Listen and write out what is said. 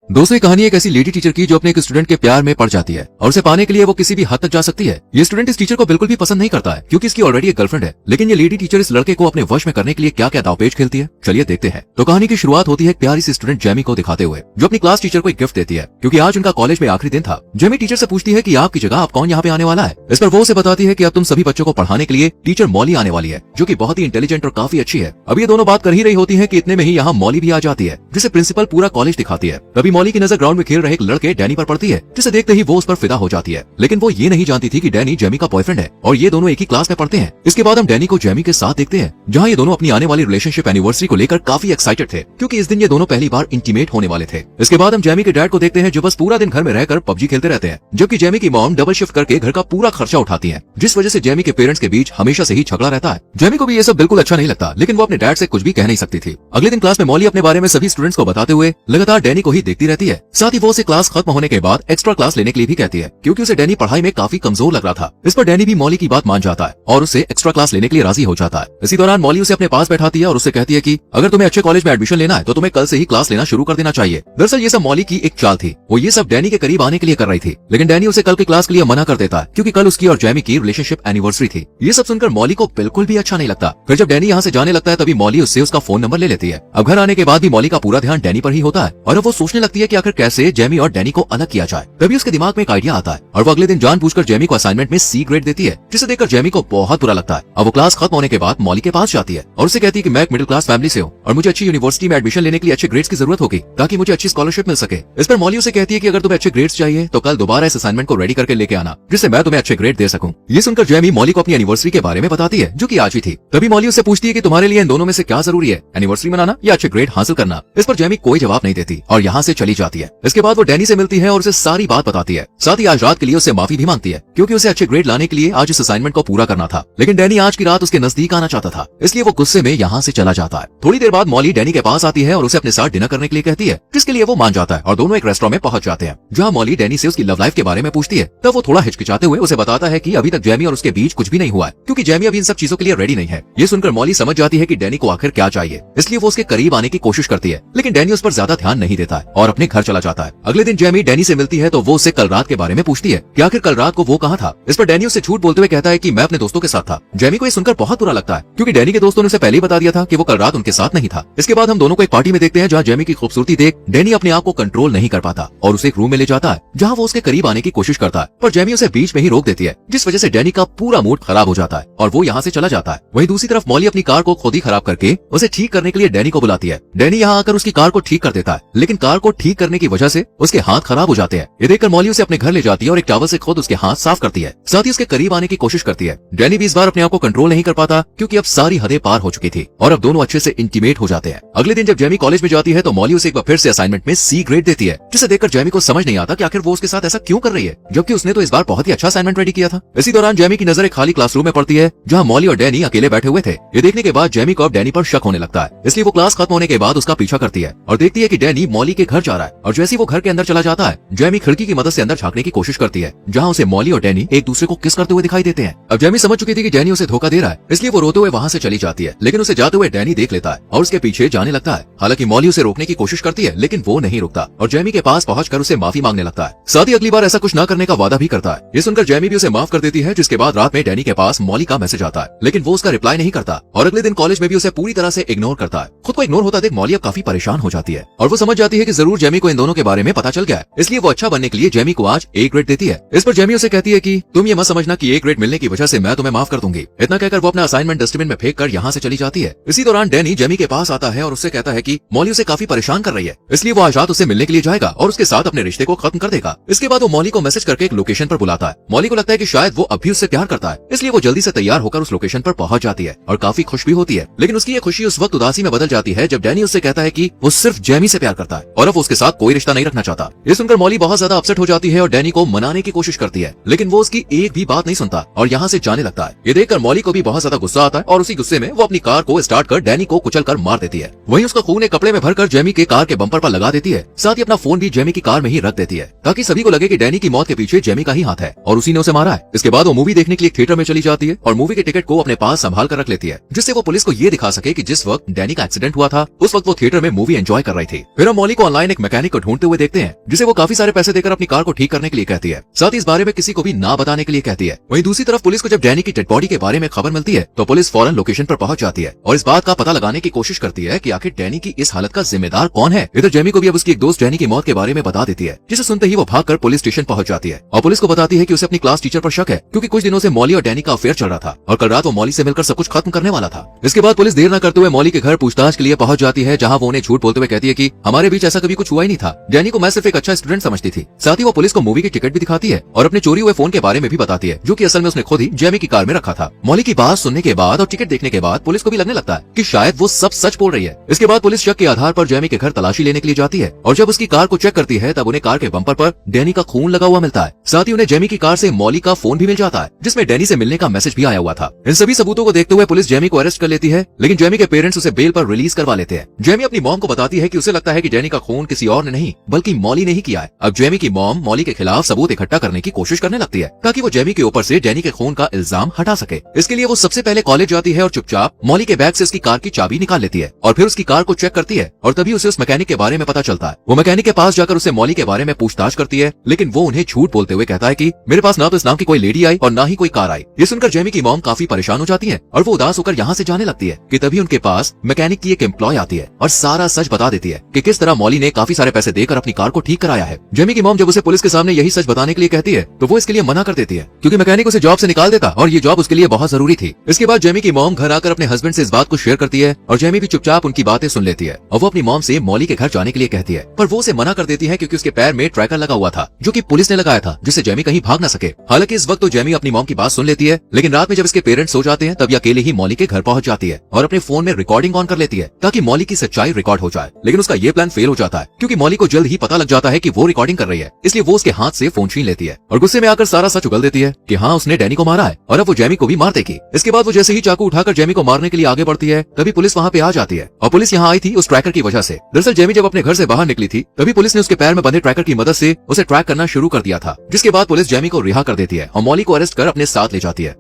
दोस्तों ये कहानी एक ऐसी लेडी टीचर की जो अपने एक स्टूडेंट के प्यार में पड़ जाती है और उसे पाने के लिए वो किसी भी हद तक जा सकती है। ये स्टूडेंट इस टीचर को बिल्कुल भी पसंद नहीं करता है क्योंकि इसकी ऑलरेडी एक गर्लफ्रेंड है, लेकिन ये लेडी टीचर इस लड़के को अपने वश में करने के लिए क्या क्या दावपेच खेलती है, चलिए देखते हैं। तो कहानी की शुरुआत होती है एक प्यारी सी स्टूडेंट जेमी को दिखाते हुए, जो अपनी क्लास टीचर को एक गिफ्ट देती है क्योंकि आज उनका कॉलेज में आखिरी दिन था। जेमी टीचर से पूछती है कि आपकी जगह आप कौन यहाँ पे आने वाला है। इस पर वो उसे बताती है कि अब तुम सभी बच्चों को पढ़ाने के लिए टीचर मॉली आने वाली है, जो कि बहुत ही इंटेलिजेंट और काफी अच्छी है। अब ये दोनों बात कर ही रही होती है कि इतने में ही यहाँ मॉली भी आ जाती है, जिसे प्रिंसिपल पूरा कॉलेज दिखाती है। तभी मॉली की नजर ग्राउंड में खेल रहे एक लड़के डैनी पर पड़ती है, जिसे देखते ही वो उस पर फिदा हो जाती है। लेकिन वो ये नहीं जानती थी कि डैनी जेमी का बॉयफ्रेंड है और ये दोनों एक ही क्लास में पढ़ते हैं। इसके बाद हम डैनी को जेमी के साथ देखते हैं, जहाँ ये दोनों अपनी आने वाली रिलेशनशिप एनिवर्सरी को लेकर काफी एक्साइटेड थे क्योंकि इस दिन ये दोनों पहली बार इंटीमेट होने वाले थे। इसके बाद हम जेमी के डैड को देखते हैं, जो बस पूरा दिन घर में रहकर पबजी खेलते रहते हैं, जबकि जेमी की मॉम डबल शिफ्ट करके घर का पूरा खर्चा उठाती है, जिस वजह से जेमी के पेरेंट्स के बीच हमेशा से ही झगड़ा रहता है। जेमी को भी ये सब बिल्कुल अच्छा नहीं लगता, लेकिन वो अपने डैड से कुछ भी कह नहीं सकती थी। अगले दिन क्लास में मॉली अपने बारे में सभी स्टूडेंट्स को बताते हुए लगातार डैनी को ही देखती रहती है। साथ ही वो उसे क्लास खत्म होने के बाद एक्स्ट्रा क्लास लेने के लिए भी कहती है क्योंकि उसे डैनी पढ़ाई में काफी कमजोर लग रहा था। इस पर डैनी भी मॉली की बात मान जाता है और उसे एक्स्ट्रा क्लास लेने के लिए राजी हो जाता है। इसी दौरान मॉली उसे अपने पास बैठाती है और उससे कहती है कि अगर तुम्हें अच्छे कॉलेज में एडमिशन लेना है तो तुम्हें कल से ही क्लास लेना शुरू कर देना चाहिए। दरअसल ये सब मॉली की एक चाल थी, वो ये सब डैनी के करीब आने के लिए कर रही थी, लेकिन डैनी उसे कल के क्लास के लिए मना कर देता है क्योंकि कल उसकी और जेमी की रिलेशनशिप एनिवर्सरी थी। ये सब सुनकर मॉली को बिल्कुल भी अच्छा नहीं लगता। फिर जब डैनी यहाँ से जाने लगता है तभी मॉली उससे उसका फोन नंबर ले लेती है। अब घर आने के बाद भी मॉली का पूरा ध्यान डैनी पर ही होता है और अब वो सोचने लगती है कि आखिर कैसे जेमी और डैनी को अलग किया जाए। तभी उसके दिमाग में एक आइडिया आता है और वो अगले दिन जानबूझकर जेमी को असाइनमेंट में सी ग्रेड देती है, जिसे देखकर जेमी को बहुत बुरा लगता है। अब वो क्लास खत्म होने के बाद मॉली के पास जाती है और उसे कहती है कि मैं एक मिडिल क्लास फैमिली से हूँ और मुझे अच्छी यूनिवर्सिटी में एडमिशन लेने के लिए अच्छे ग्रेड्स की जरूरत होगी ताकि मुझे अच्छी स्कॉलरशिप मिल सके। इस पर मॉली उसे कहती है कि अगर तुम्हें अच्छे ग्रेड्स चाहिए तो कल दोबारा इस असाइनमेंट को रेडी करके लेके आना, जिससे मैं तुम्हें अच्छे ग्रेड दे सकूं। ये सुनकर जेमी मॉली को अपनी एनिवर्सरी के बारे में बताती है, जो कि आज ही थी। तभी मॉली उससे पूछती है कि तुम्हारे लिए इन दोनों में से क्या जरूरी है, एनिवर्सरी मनाना या अच्छे ग्रेड हासिल करना। इस पर जेमी कोई जवाब नहीं देती और यहाँ से चली जाती है। इसके बाद वो डैनी से मिलती है और उसे सारी बात बताती है। साथ ही आज रात के लिए उससे माफी भी मांगती है क्योंकि उसे अच्छे ग्रेड लाने के लिए आज इस असाइनमेंट को पूरा करना था, लेकिन डैनी आज की रात उसके नजदीक आना चाहता था, इसलिए वो गुस्से में यहाँ से चला जाता है। थोड़ी देर बाद मॉली डैनी के पास आती है और उसे अपने साथ डिनर करने के लिए कहती है, जिसके लिए वो मान जाता है और दोनों एक रेस्टोरेंट में पहुंच जाते हैं, जहाँ मॉली डैनी से उसकी लव लाइफ के बारे में पूछती है। तब वो थोड़ा हिचकिचाते हुए उसे बताता है कि अभी तक जेमी और उसके बीच कुछ भी नहीं हुआ है क्योंकि जेमी अभी इन सब चीजों के लिए रेडी नहीं है। ये सुनकर मॉली समझ जाती है कि डैनी को आखिर क्या चाहिए, इसलिए वो उसके करीब आने की कोशिश करती है, लेकिन डैनी उस पर ज्यादा ध्यान नहीं देता है और अपने घर चला जाता है। अगले दिन जेमी डैनी से मिलती है तो वो उससे कल रात के बारे में पूछती है कि आखिर कल रात को वो कहाँ था। इस पर डैनी उससे झूठ बोलते हुए कहता है कि मैं अपने दोस्तों के साथ था। जेमी को ये सुनकर बहुत बुरा लगता है क्योंकि डैनी के दोस्तों ने उसे पहले ही बता दिया था कि वो कल रात उनके साथ नहीं था। इसके बाद हम दोनों को एक पार्टी में देखते हैं, जहाँ जेमी की खूबसूरती देख डैनी अपने आप को कंट्रोल नहीं कर पाता और उसे एक रूम में ले जाता है, जहाँ वो उसके करीब आने की कोशिश करता है, पर जेमी उसे बीच में ही रोक देती है, जिस वजह से डैनी का पूरा मूड खराब हो जाता है और वो यहाँ से चला जाता है। वहीं दूसरी तरफ मॉली अपनी कार को खुद ही खराब करके उसे ठीक करने के लिए डैनी को बुलाती है। डैनी यहाँ आकर उसकी कार को ठीक कर देता है, लेकिन कार को ठीक करने की वजह से उसके हाथ खराब हो जाते हैं। ये देखकर मॉली उसे अपने घर ले जाती है और एक टॉवल से खुद उसके हाथ साफ करती है, साथ ही उसके करीब आने की कोशिश करती है। डैनी भी इस बार अपने आप को कंट्रोल नहीं कर पाता क्योंकि अब सारी हदें पार हो चुकी थी और अब दोनों अच्छे से इंटीमेट हो जाते हैं। अगले दिन जब जेमी कॉलेज में जाती है तो मॉली उसे एक बार फिर से असाइनमेंट में सी ग्रेड देती है, जिसे देखकर जेमी को समझ नहीं आता कि आखिर वो उसके साथ ऐसा क्यों कर रही है, जबकि उसने तो इस बार बहुत ही अच्छा असाइनमेंट रेडी किया था। इसी दौरान जेमी की नजर एक खाली क्लासरूम में पड़ती है, जहाँ मॉली और डैनी अकेले बैठे हुए थे। ये देखने के बाद जेमी को अब डैनी पर शक होने लगता है, इसलिए वो क्लास खत्म होने के बाद उसका पीछा करती है और देखती है कि डैनी मॉली के घर जा रहा है। और जैसे ही वो घर के अंदर चला जाता है, जेमी खिड़की की मदद से अंदर झांकने की कोशिश करती है, जहाँ उसे मॉली और डैनी एक दूसरे को किस करते हुए दिखाई देते हैं। अब जेमी समझ चुकी थी कि डैनी उसे धोखा दे रहा है, इसलिए वो रोते हुए वहाँ से चली जाती है, लेकिन उसे जाते हुए डैनी देख लेता है और उसके पीछे जाने लगता है। हालांकि मॉली उसे रोकने की कोशिश करती है, लेकिन वो नहीं रुकता और जेमी के पास पहुंचकर उसे माफी मांगने लगता है। साथ ही अगली बार ऐसा कुछ न करने का वादा भी करता है। ये सुनकर जेमी भी उसे माफ कर देती है, जिसके बाद रात में डैनी के पास मॉली का मैसेज आता है, लेकिन वो उसका रिप्लाई नहीं करता और अगले दिन कॉलेज में भी उसे पूरी तरह से इग्नोर करता है। खुद को इग्नोर होता देख मॉली अब काफी परेशान हो जाती है और वो समझ जाती है कि जरूर जेमी को इन दोनों के बारे में पता चल गया है, इसलिए वो अच्छा बनने के लिए जेमी को आज ए ग्रेड देती है। इस पर जेमी उसे कहती है कि तुम ये मत समझना कि ए ग्रेड मिलने की वजह से मैं तुम्हें माफ कर दूंगी। इतना कहकर वो अपना असाइनमेंट डस्टबिन में फेंक कर यहाँ से चली जाती है। इसी दौरान डैनी जेमी के पास आता है और उससे कहता है कि मॉली उसे काफी परेशान कर रही है, इसलिए वो आज रात उससे मिलने के लिए जाएगा और उसके साथ अपने रिश्ते को खत्म कर देगा। इसके बाद वो मॉली को मैसेज करके एक लोकेशन पर बुलाता है। मॉली को लगता है कि शायद वो अभी उससे प्यार करता है, इसलिए वो जल्दी से तैयार होकर उस लोकेशन पर पहुंच जाती है और काफी खुश भी होती है। लेकिन उसकी ये खुशी उस वक्त उदासी में बदल जाती है जब डैनी उससे कहता है कि वो सिर्फ जेमी से प्यार करता है और अब उसके साथ कोई रिश्ता नहीं रखना चाहता। ये सुनकर मॉली बहुत ज्यादा अपसेट हो जाती है और डैनी को मनाने की कोशिश करती है, लेकिन वो उसकी एक भी बात नहीं सुनता और यहाँ से जाने लगता है। ये देखकर मॉली को भी बहुत ज्यादा गुस्सा आता है और उसी गुस्से में वो अपनी कार को स्टार्ट कर डैनी को कुचल कर मार देती है। वहीं उसका खून एक कपड़े में भरकर जेमी के कार के बम्पर पर लगा देती है। साथ ही अपना फोन भी जेमी की कार में ही रख देती है ताकि सभी को लगे कि डैनी की मौत के पीछे जेमी का ही हाथ है और उसी ने उसे मारा है। इसके बाद वो मूवी देखने के लिए थिएटर में चली जाती है और मूवी के टिकट को अपने पास संभाल कर रख लेती है, जिससे वो पुलिस को ये दिखा सके कि जिस वक्त डैनी का एक्सीडेंट हुआ था उस वक्त वो थिएटर में मूवी एंजॉय कर रही थी। फिर हम मॉली को ऑनलाइन एक एक मैकेनिक को ढूंढते हुए देखते हैं जिसे वो काफी सारे पैसे देकर अपनी कार को ठीक करने के लिए कहती है, साथ ही इस बारे में किसी को भी ना बताने के लिए कहती है। वहीं दूसरी तरफ पुलिस को जब डैनी की डेड बॉडी के बारे में खबर मिलती है तो पुलिस फौरन लोकेशन पर पहुंच जाती है और इस बात का पता लगाने की कोशिश करती है कि आखिर डैनी की इस हालत का जिम्मेदार कौन है। इधर जेमी को भी अब उसकी एक दोस्त डैनी की मौत के बारे में बता देती है, जिसे सुनते ही वो भागकर पुलिस स्टेशन पहुंच जाती है और पुलिस को बताती है कि उसे अपनी क्लास टीचर पर शक है, क्योंकि कुछ दिनों से मॉली और डैनी का अफेयर चल रहा था और कल रात वो मॉली से मिलकर सब कुछ खत्म करने वाला था। इसके बाद पुलिस देर न करते हुए मॉली के घर पूछताछ के लिए पहुंच जाती है, जहां वो उन्हें झूठ बोलते हुए कहती है कि हमारे बीच ऐसा कभी कुछ हुआ ही नहीं था। डैनी को मैं सिर्फ एक अच्छा स्टूडेंट समझती थी। साथ ही वो पुलिस को मूवी की टिकट भी दिखाती है और अपने चोरी हुए फोन के बारे में भी बताती है, जो कि असल में उसने खुद ही जेमी की कार में रखा था। मॉली की बात सुनने के बाद और टिकट देखने के बाद पुलिस को भी लगने लगता है कि शायद वो सब सच बोल रही है। इसके बाद पुलिस शक के आधार पर जेमी के घर तलाशी लेने के लिए जाती है और जब उसकी कार को चेक करती है तब उन्हें कार के बम्पर पर डैनी का खून लगा हुआ मिलता है। साथ ही उन्हें जेमी की कार से मॉली का फोन भी मिल जाता है, जिसमें डैनी से मिलने का मैसेज भी आया हुआ था। इन सभी सबूतों को देखते हुए पुलिस जेमी को अरेस्ट कर लेती है, लेकिन जेमी के पेरेंट्स उसे बेल पर रिलीज करवा लेते हैं। जेमी अपनी मॉम को बताती है कि उसे लगता है कि डैनी का खून किसी और ने नहीं बल्कि मॉली ने ही किया है। अब जेमी की मॉम मॉली के खिलाफ सबूत इकट्ठा करने की कोशिश करने लगती है ताकि वो जेमी के ऊपर से डैनी के खून का इल्जाम हटा सके। इसके लिए वो सबसे पहले कॉलेज जाती है और चुपचाप मॉली के बैग से उसकी कार की चाबी निकाल लेती है और फिर उसकी कार को चेक करती है और तभी उसे उस मैकेनिक के बारे में पता चलता है। वो मैकेनिक के पास जाकर उसे मॉली के बारे में पूछताछ करती है, लेकिन वो उन्हें झूठ बोलते हुए कहता है कि मेरे पास ना तो इस नाम की कोई लेडी आई और ना ही कोई कार आई। ये सुनकर जेमी की मॉम काफी परेशान हो जाती है और वो उदास होकर यहाँ से जाने लगती है कि तभी उनके पास मैकेनिक की एक एम्प्लॉय आती है और सारा सच बता देती है कि किस तरह मॉली ने काफी सारे पैसे देकर अपनी कार को ठीक कराया है। जेमी की मॉम जब उसे पुलिस के सामने यही सच बताने के लिए कहती है तो वो इसके लिए मना कर देती है, क्योंकि मैकेनिक उसे जॉब से निकाल देता और ये जॉब उसके लिए बहुत जरूरी थी। इसके बाद जेमी की मॉम घर आकर अपने हस्बैंड से इस बात को शेयर करती है और जेमी भी चुपचाप उनकी बातें सुन लेती है और वो अपनी मॉम से मॉली के घर जाने के लिए कहती है, पर वो उसे मना कर देती है क्योंकि उसके पैर में ट्रैकर लगा हुआ था जो कि पुलिस ने लगाया था, जिससे जेमी कहीं भाग न सके। हालांकि इस वक्त तो जेमी अपनी मॉम की बात सुन लेती है, लेकिन रात में जब इसके पेरेंट्स सो जाते हैं तब ये अकेले ही मॉली के घर पहुंच जाती है और अपने फोन में रिकॉर्डिंग ऑन कर लेती है ताकि मॉली की सच्चाई रिकॉर्ड हो जाए। लेकिन उसका ये प्लान फेल हो जाता है क्योंकि मॉली को जल्द ही पता लग जाता है कि वो रिकॉर्डिंग कर रही है, इसलिए वो उसके हाथ से फोन छीन लेती है और गुस्से में आकर सारा सच उगल देती है कि हाँ उसने डैनी को मारा है और अब वो जेमी को भी मार देगी। इसके बाद वो जैसे ही चाकू उठाकर जेमी को मारने के लिए आगे बढ़ती है तभी पुलिस वहाँ पे आ जाती है और पुलिस यहाँ आई थी उस ट्रैकर की वजह से। दरअसल जेमी जब अपने घर से बाहर निकली थी तभी पुलिस ने उसके पैर में बंधे ट्रैकर की मदद से उसे ट्रैक करना शुरू कर दिया था, जिसके बाद पुलिस जेमी को रिहा कर देती है और मॉली को अरेस्ट कर अपने साथ ले जाती है।